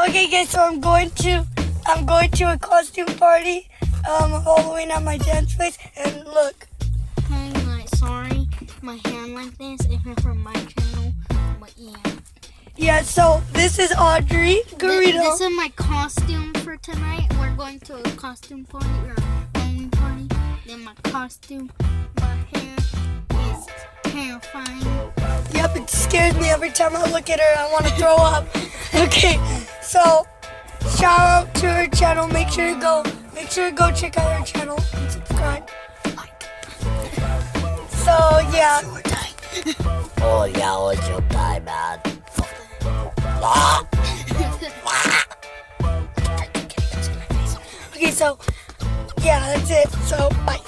Okay, guys, so I'm going to a costume party, Halloween at my dance place, and look. I'm like, sorry, my hand like this. If it's from my channel, but yeah. Yeah, so this is Audrey, garrido. This is my costume for tonight. We're going to a costume party or Halloween party. Then my costume, my hair is terrifying. Yep, it scares me every time I look at her. I want to throw up. Okay, so shout out to her channel. Make sure to go check out her channel and subscribe. So yeah. Oh yeah, it's your time, man. Okay, so yeah, that's it. So bye.